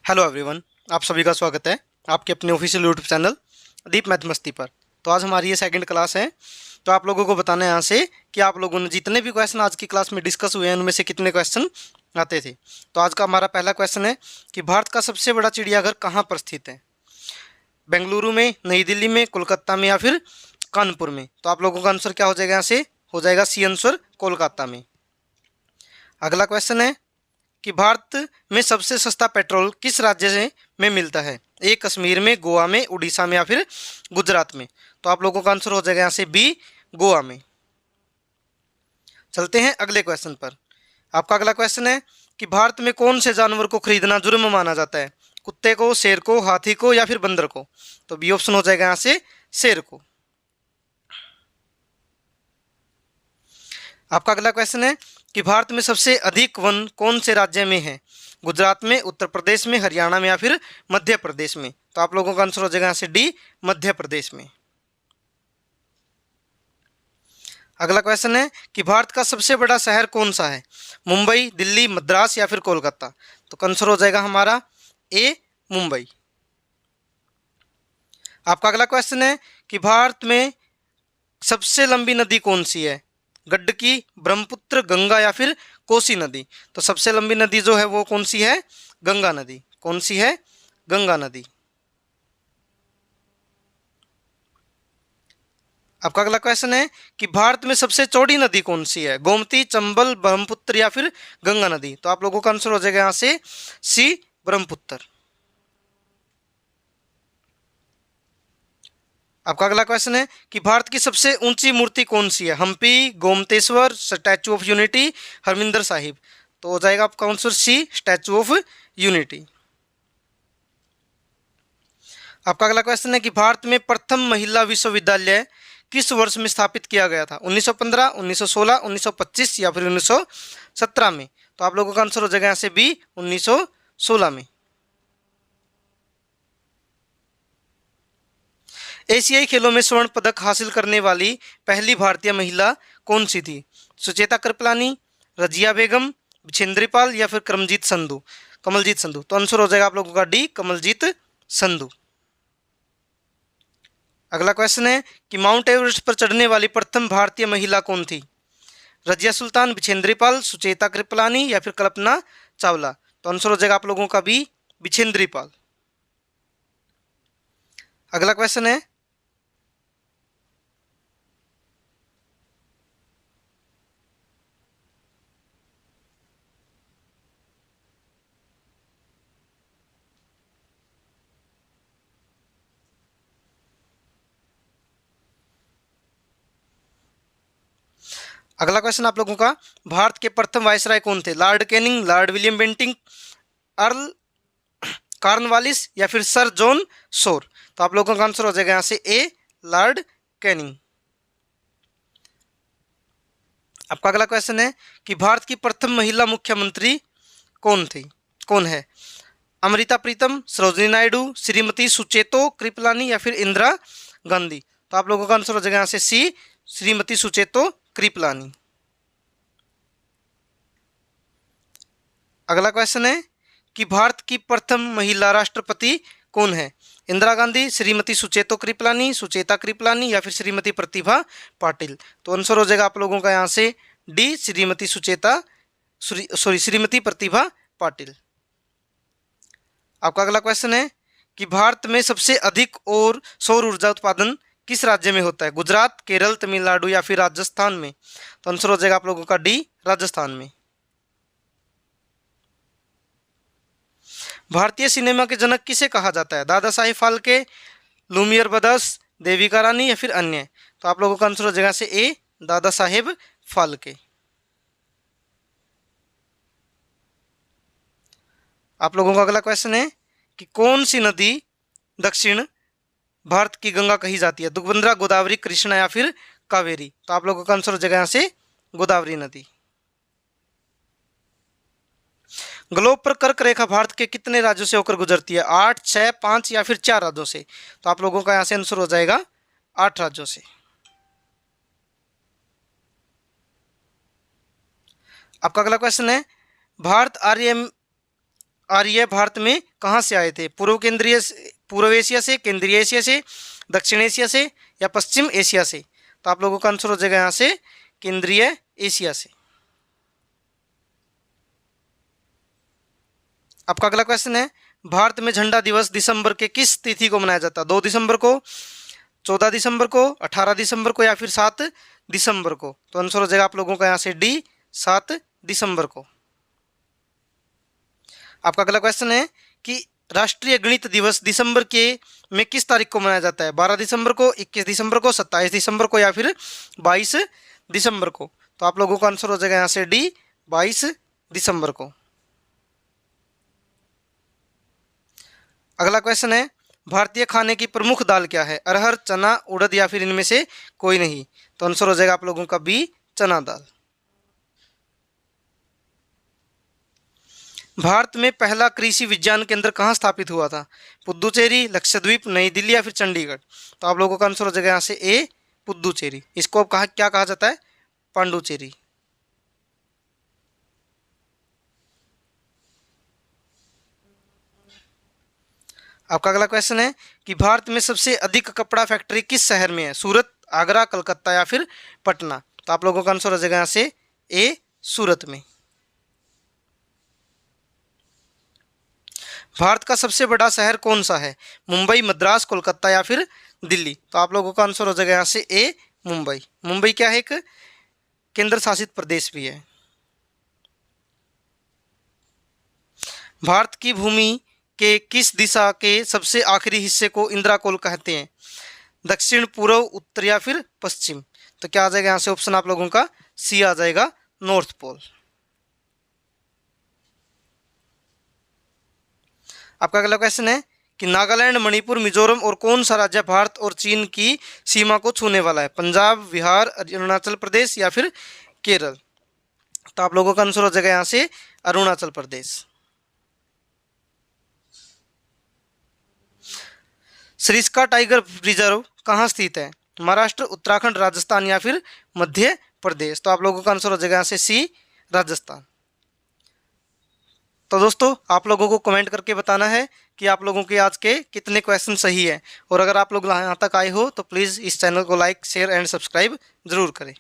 Hello everyone, आप सभी का स्वागत है आपके अपने ऑफिशियल यूट्यूब चैनल दीप मैथ मस्ती पर। तो आज हमारी ये सेकंड क्लास है। तो आप लोगों को बताना है यहाँ से कि आप लोगों ने जितने भी क्वेश्चन आज की क्लास में डिस्कस हुए हैं उनमें से कितने क्वेश्चन आते थे। तो आज का हमारा पहला क्वेश्चन है कि भारत का सबसे बड़ा चिड़ियाघर कहाँ पर स्थित है? बेंगलुरु में, नई दिल्ली में, कोलकाता में या फिर कानपुर में? तो आप लोगों का आंसर क्या हो जाएगा? यहाँ से हो जाएगा सी आंसर, कोलकाता में। अगला क्वेश्चन है कि भारत में सबसे सस्ता पेट्रोल किस राज्य से में मिलता है? ए कश्मीर में, गोवा में, उड़ीसा में या फिर गुजरात में? तो आप लोगों का आंसर हो जाएगा यहाँ से बी, गोवा में। चलते हैं अगले क्वेश्चन पर। आपका अगला क्वेश्चन है कि भारत में कौन से जानवर को खरीदना जुर्म माना जाता है? कुत्ते को, शेर को, हाथी को या फिर बंदर को? तो बी ऑप्शन हो जाएगा यहाँ से शेर को। आपका अगला क्वेश्चन है कि भारत में सबसे अधिक वन कौन से राज्य में है? गुजरात में, उत्तर प्रदेश में, हरियाणा में या फिर मध्य प्रदेश में? तो आप लोगों का आंसर हो जाएगा यहाँ से डी, मध्य प्रदेश में। अगला क्वेश्चन है कि भारत का सबसे बड़ा शहर कौन सा है? मुंबई, दिल्ली, मद्रास या फिर कोलकाता? तो आंसर हो जाएगा हमारा ए, मुंबई। आपका अगला क्वेश्चन है कि भारत में सबसे लंबी नदी कौन सी है? गंडकी, ब्रह्मपुत्र, गंगा या फिर कोसी नदी? तो सबसे लंबी नदी जो है वो कौन सी है? गंगा नदी। कौन सी है? गंगा नदी। आपका अगला क्वेश्चन है कि भारत में सबसे चौड़ी नदी कौन सी है? गोमती, चंबल, ब्रह्मपुत्र या फिर गंगा नदी? तो आप लोगों का आंसर हो जाएगा यहाँ से सी, ब्रह्मपुत्र। आपका अगला क्वेश्चन है कि भारत की सबसे ऊंची मूर्ति कौन सी है? Hampi, Gomateshwar, Statue of Unity, Harminder Sahib? तो हो जाएगा आपका answer C, Statue of Unity. आपका अगला क्वेश्चन है कि भारत में प्रथम महिला विश्वविद्यालय किस वर्ष में स्थापित किया गया था? 1915, 1916, 1925 या फिर 1917 में? तो आप लोगों का आंसर हो जाएगा यहाँ से बी, 1916 में। एशियाई खेलों में स्वर्ण पदक हासिल करने वाली पहली भारतीय महिला कौन सी थी? सुचेता कृपलानी, रजिया बेगम, बिछेंद्री पाल या फिर करमजीत संधू? कमलजीत संधू। तो आंसर हो जाएगा आप लोगों का डी, कमलजीत संधू। अगला क्वेश्चन है कि माउंट एवरेस्ट पर चढ़ने वाली प्रथम भारतीय महिला कौन थी? रजिया सुल्तान, बिछेंद्री पाल, सुचेता कृपलानी या फिर कल्पना चावला? तो आंसर हो जाएगा आप लोगों का बी, बिछेंद्री पाल। अगला क्वेश्चन है अगला क्वेश्चन आप लोगों का, भारत के प्रथम वायसराय कौन थे? Lord Canning, Lord William Bentinck, Earl Cornwallis या फिर सर जॉन शोर? तो आप लोगों का आंसर हो जाएगा यहाँ से ए, लॉर्ड कैनिंग। आपका अगला क्वेश्चन है कि भारत की प्रथम महिला मुख्यमंत्री कौन थी, कौन है? अमृता प्रीतम, सरोजिनी नायडू, श्रीमती सुचेतो कृपलानी या फिर इंदिरा गांधी? तो आप लोगों का आंसर हो जाएगा यहाँ से सी, श्रीमती सुचेतो कृपलानी। अगला क्वेश्चन है कि भारत की प्रथम महिला राष्ट्रपति कौन है? इंदिरा गांधी, श्रीमती सुचेतो कृपलानी, सुचेता कृपलानी या फिर श्रीमती प्रतिभा पाटिल? तो आंसर हो जाएगा आप लोगों का यहाँ से डी, श्रीमती सुचेता, सॉरी श्रीमती प्रतिभा पाटिल। आपका अगला क्वेश्चन है कि भारत में सबसे अधिक और सौर ऊर्जा उत्पादन किस राज्य में होता है? गुजरात, केरल, तमिलनाडु या फिर राजस्थान में? तो आंसर हो जाएगा आप लोगों का डी, राजस्थान में। भारतीय सिनेमा के जनक किसे कहा जाता है? दादा साहिब फाल्के, लुमियर ब्रदर्स, देविका रानी या फिर अन्य? तो आप लोगों का आंसर हो जाएगा से ए, दादा साहेब फाल्के। आप लोगों का अगला क्वेश्चन है कि कौन सी नदी दक्षिण भारत की गंगा कही जाती है? तुंगभद्रा, गोदावरी, कृष्णा या फिर कावेरी? तो आप लोगों का आंसर हो जाएगा यहाँ से गोदावरी नदी। ग्लोब पर कर्क रेखा भारत के कितने राज्यों से होकर गुजरती है? 8, 6, 5 या फिर 4 राज्यों से? तो आप लोगों का यहाँ से आंसर हो जाएगा 8 राज्यों से। आपका अगला क्वेश्चन है भारत आर्य भारत में कहाँ से आए थे? पूर्व एशिया से, केंद्रीय एशिया से, दक्षिण एशिया से या पश्चिम एशिया से? तो आप लोगों का आंसर हो जाएगा यहाँ से केंद्रीय एशिया से। आपका अगला क्वेश्चन है, भारत में झंडा दिवस दिसंबर के किस तिथि को मनाया जाता है? 2 दिसंबर को, 14 दिसंबर को, 18 दिसंबर को या फिर 7 दिसंबर को? तो आंसर हो जाएगा आप लोगों का यहाँ से डी, 7 दिसंबर को। आपका अगला क्वेश्चन है कि राष्ट्रीय गणित दिवस दिसंबर के में किस तारीख को मनाया जाता है? 12 दिसंबर को, 21 दिसंबर को, 27 दिसंबर को या फिर 22 दिसंबर को? तो आप लोगों का आंसर हो जाएगा यहाँ से डी, 22 दिसंबर को। अगला क्वेश्चन है, भारतीय खाने की प्रमुख दाल क्या है? अरहर, चना, उड़द या फिर इनमें से कोई नहीं? तो आंसर हो जाएगा आप लोगों का बी, चना दाल। भारत में पहला कृषि विज्ञान केंद्र कहाँ स्थापित हुआ था? पुद्दुचेरी, लक्षद्वीप, नई दिल्ली या फिर चंडीगढ़? तो आप लोगों का आंसर हो जाएगा यहाँ से ए, पुद्दुचेरी। इसको अब क्या कहा जाता है? पांडुचेरी। आपका अगला क्वेश्चन है कि भारत में सबसे अधिक कपड़ा फैक्ट्री किस शहर में है? सूरत, आगरा, कलकत्ता या फिर पटना? तो आप लोगों का आंसर हो जाएगा यहाँ से ए, सूरत में। भारत का सबसे बड़ा शहर कौन सा है? मुंबई, मद्रास, कोलकाता या फिर दिल्ली? तो आप लोगों का आंसर हो जाएगा यहाँ से ए, मुंबई। मुंबई क्या है? एक केंद्र शासित प्रदेश भी है। भारत की भूमि के किस दिशा के सबसे आखिरी हिस्से को इंद्राकोल कहते हैं? दक्षिण, पूर्व, उत्तर या फिर पश्चिम? तो क्या आ जाएगा यहाँ से ऑप्शन आप लोगों का सी आ जाएगा, नॉर्थ पोल। आपका अगला क्वेश्चन है कि नागालैंड, मणिपुर, मिजोरम और कौन सा राज्य भारत और चीन की सीमा को छूने वाला है? पंजाब, बिहार, अरुणाचल प्रदेश या फिर केरल? तो आप लोगों का आंसर हो जाएगा यहाँ से अरुणाचल प्रदेश। सरिस्का टाइगर रिजर्व कहाँ स्थित है? महाराष्ट्र, उत्तराखंड, राजस्थान या फिर मध्य प्रदेश? तो आप लोगों का आंसर हो जाएगा यहाँ से सी, राजस्थान। तो दोस्तों आप लोगों को कमेंट करके बताना है कि आप लोगों के आज के कितने क्वेश्चन सही है, और अगर आप लोग यहाँ तक आए हो तो प्लीज़ इस चैनल को लाइक, शेयर एंड सब्सक्राइब जरूर करें।